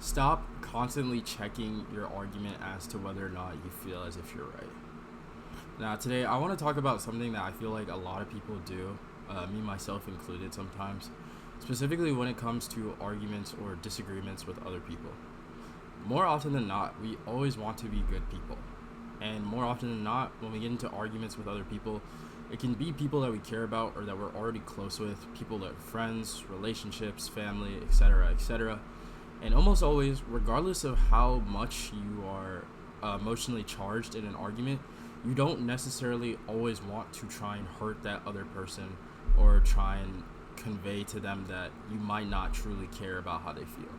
Stop constantly checking your argument as to whether or not you feel as if you're right. Now, today I want to talk about something that I feel like a lot of people do, me myself included sometimes, specifically when it comes to arguments or disagreements with other people. More often than not, we always want to be good people. And more often than not, when we get into arguments with other people, it can be people that we care about or that we're already close with, people that are friends, relationships, family, etc., etc. And almost always, regardless of how much you are emotionally charged in an argument, you don't necessarily always want to try and hurt that other person or try and convey to them that you might not truly care about how they feel.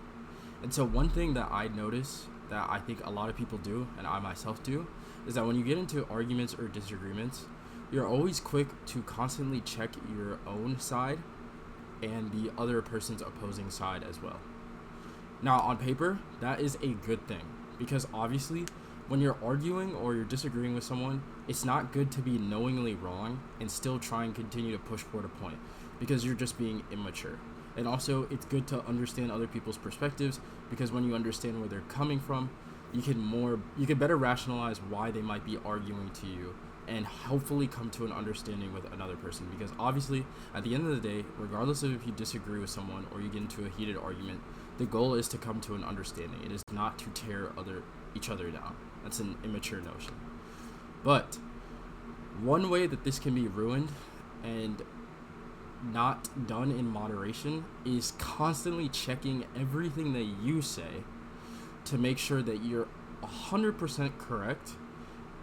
And so one thing that I notice that I think a lot of people do, and I myself do, is that when you get into arguments or disagreements, you're always quick to constantly check your own side and the other person's opposing side as well. Now, on paper, that is a good thing because obviously, when you're arguing or you're disagreeing with someone, it's not good to be knowingly wrong and still try and continue to push toward a point because you're just being immature. And also, it's good to understand other people's perspectives because when you understand where they're coming from, you can better rationalize why they might be arguing to you and hopefully come to an understanding with another person because obviously at the end of the day, regardless of if you disagree with someone or you get into a heated argument, the goal is to come to an understanding. It is not to tear each other down. That's an immature notion. But one way that this can be ruined and not done in moderation is constantly checking everything that you say to make sure that you're 100% correct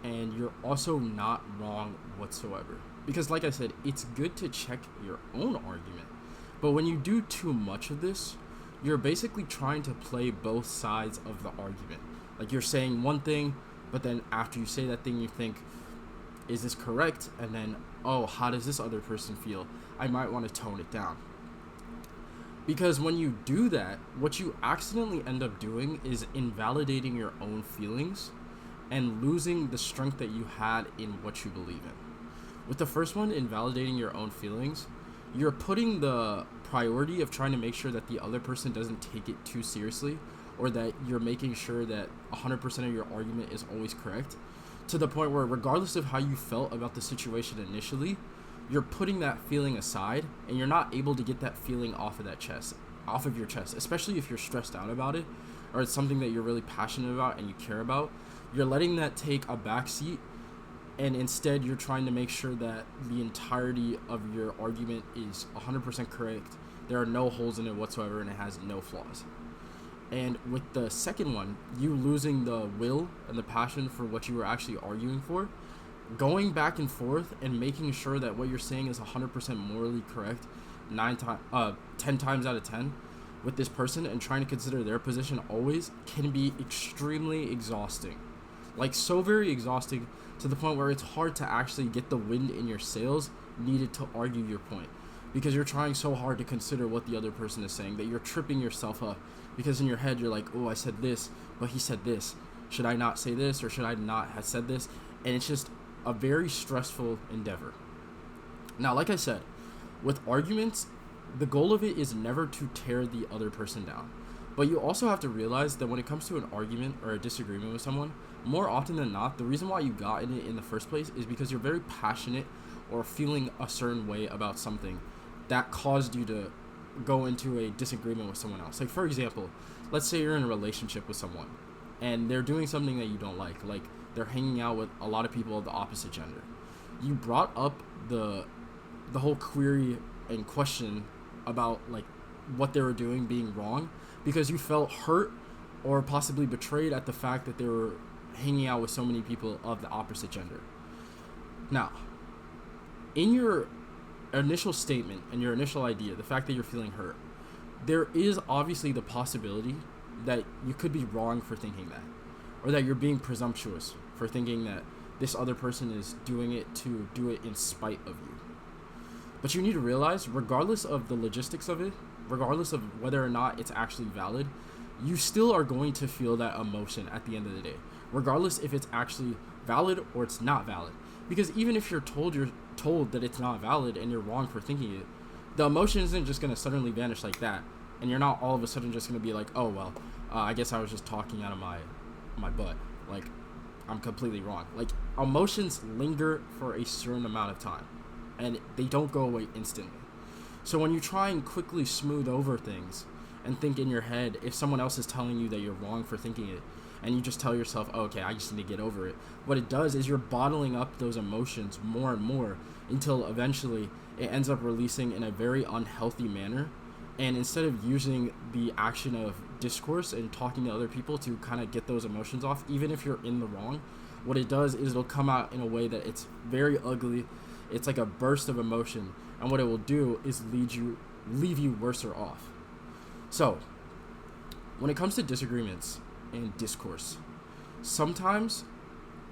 and you're also not wrong whatsoever. Because like I said, it's good to check your own argument. But when you do too much of this, you're basically trying to play both sides of the argument. Like you're saying one thing, but then after you say that thing, you think, is this correct? And then, oh, how does this other person feel? I might want to tone it down. Because when you do that, what you accidentally end up doing is invalidating your own feelings and losing the strength that you had in what you believe in. With the first one, invalidating your own feelings, you're putting the priority of trying to make sure that the other person doesn't take it too seriously or that you're making sure that 100% of your argument is always correct to the point where regardless of how you felt about the situation initially, you're putting that feeling aside and you're not able to get that feeling off of your chest, especially if you're stressed out about it or it's something that you're really passionate about and you care about. You're letting that take a backseat and instead you're trying to make sure that the entirety of your argument is 100% correct. There are no holes in it whatsoever and it has no flaws. And with the second one, you losing the will and the passion for what you were actually arguing for, going back and forth and making sure that what you're saying is 100% morally correct 10 times out of 10 with this person and trying to consider their position always can be extremely exhausting. Like so very exhausting to the point where it's hard to actually get the wind in your sails needed to argue your point because you're trying so hard to consider what the other person is saying that you're tripping yourself up because in your head you're like, oh, I said this, but he said this. Should I not say this or should I not have said this? And it's just a very stressful endeavor. Now, like I said, with arguments, the goal of it is never to tear the other person down. But you also have to realize that when it comes to an argument or a disagreement with someone, more often than not, the reason why you got in it in the first place is because you're very passionate or feeling a certain way about something that caused you to go into a disagreement with someone else. Like, for example, let's say you're in a relationship with someone and they're doing something that you don't like they're hanging out with a lot of people of the opposite gender. You brought up the whole query and question about like what they were doing being wrong because you felt hurt or possibly betrayed at the fact that they were hanging out with so many people of the opposite gender. Now, in your initial statement and your initial idea, the fact that you're feeling hurt, there is obviously the possibility that you could be wrong for thinking that, or that you're being presumptuous for thinking that this other person is doing it to do it in spite of you. But you need to realize, regardless of the logistics of it, regardless of whether or not it's actually valid, you still are going to feel that emotion at the end of the day, regardless if it's actually valid or it's not valid. Because even if you're told that it's not valid and you're wrong for thinking it, the emotion isn't just going to suddenly vanish like that. And you're not all of a sudden just going to be like, oh, well, I guess I was just talking out of my butt. Like, I'm completely wrong. Like, emotions linger for a certain amount of time, and they don't go away instantly. So when you try and quickly smooth over things and think in your head, if someone else is telling you that you're wrong for thinking it, and you just tell yourself, oh, okay, I just need to get over it, what it does is you're bottling up those emotions more and more until eventually it ends up releasing in a very unhealthy manner. And instead of using the action of discourse and talking to other people to kind of get those emotions off, even if you're in the wrong, what it does is it'll come out in a way that it's very ugly. It's like a burst of emotion, and what it will do is leave you worse off. So, when it comes to disagreements and discourse, sometimes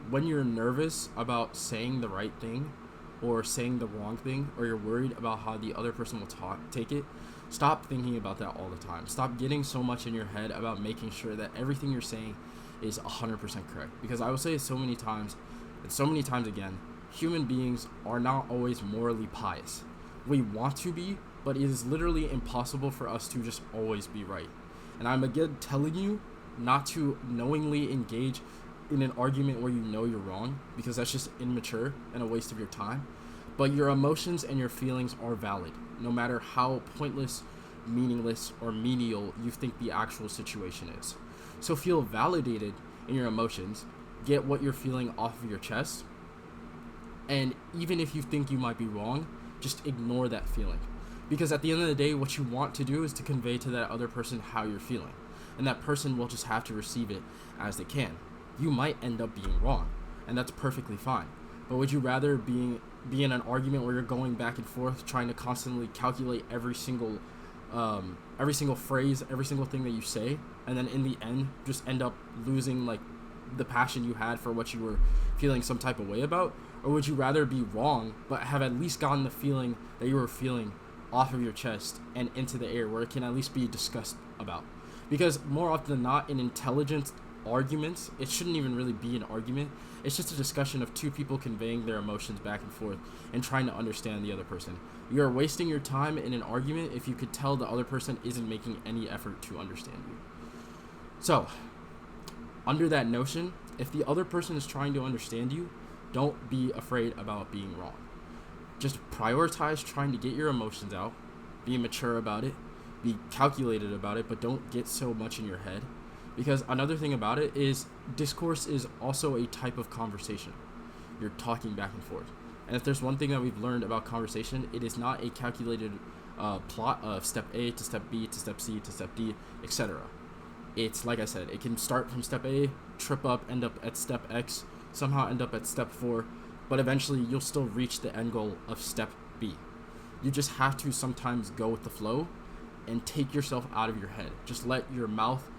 when you're nervous about saying the right thing or saying the wrong thing, or you're worried about how the other person will take it, stop thinking about that all the time. Stop getting so much in your head about making sure that everything you're saying is 100% correct. Because I will say it so many times, and so many times again, human beings are not always morally pious. We want to be, but it is literally impossible for us to just always be right. And I'm again telling you not to knowingly engage in an argument where you know you're wrong, because that's just immature and a waste of your time. But your emotions and your feelings are valid, no matter how pointless, meaningless, or menial you think the actual situation is. So feel validated in your emotions, get what you're feeling off of your chest, and even if you think you might be wrong, just ignore that feeling. Because at the end of the day, what you want to do is to convey to that other person how you're feeling. And that person will just have to receive it as they can. You might end up being wrong, and that's perfectly fine. But would you rather be in an argument where you're going back and forth, trying to constantly calculate every single phrase, every single thing that you say, and then in the end just end up losing like the passion you had for what you were feeling some type of way about? Or would you rather be wrong but have at least gotten the feeling that you were feeling off of your chest and into the air, where it can at least be discussed about? Because more often than not, in intelligent arguments, it shouldn't even really be an argument. It's just a discussion of two people conveying their emotions back and forth and trying to understand the other person. You're wasting your time in an argument if you could tell the other person isn't making any effort to understand you. So, under that notion, if the other person is trying to understand you, don't be afraid about being wrong. Just prioritize trying to get your emotions out, be mature about it, be calculated about it, but don't get so much in your head. Because another thing about it is discourse is also a type of conversation. You're talking back and forth. And if there's one thing that we've learned about conversation, it is not a calculated plot of step A to step B to step C to step D, etc. It's, like I said, it can start from step A, trip up, end up at step X, somehow end up at step 4, but eventually you'll still reach the end goal of step B. You just have to sometimes go with the flow and take yourself out of your head. Just let your mouth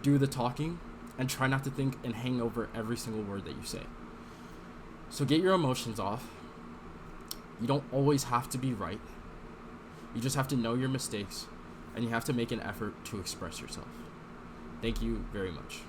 do the talking and try not to think and hang over every single word that you say. So get your emotions off. You don't always have to be right. You just have to know your mistakes, and you have to make an effort to express yourself. Thank you very much.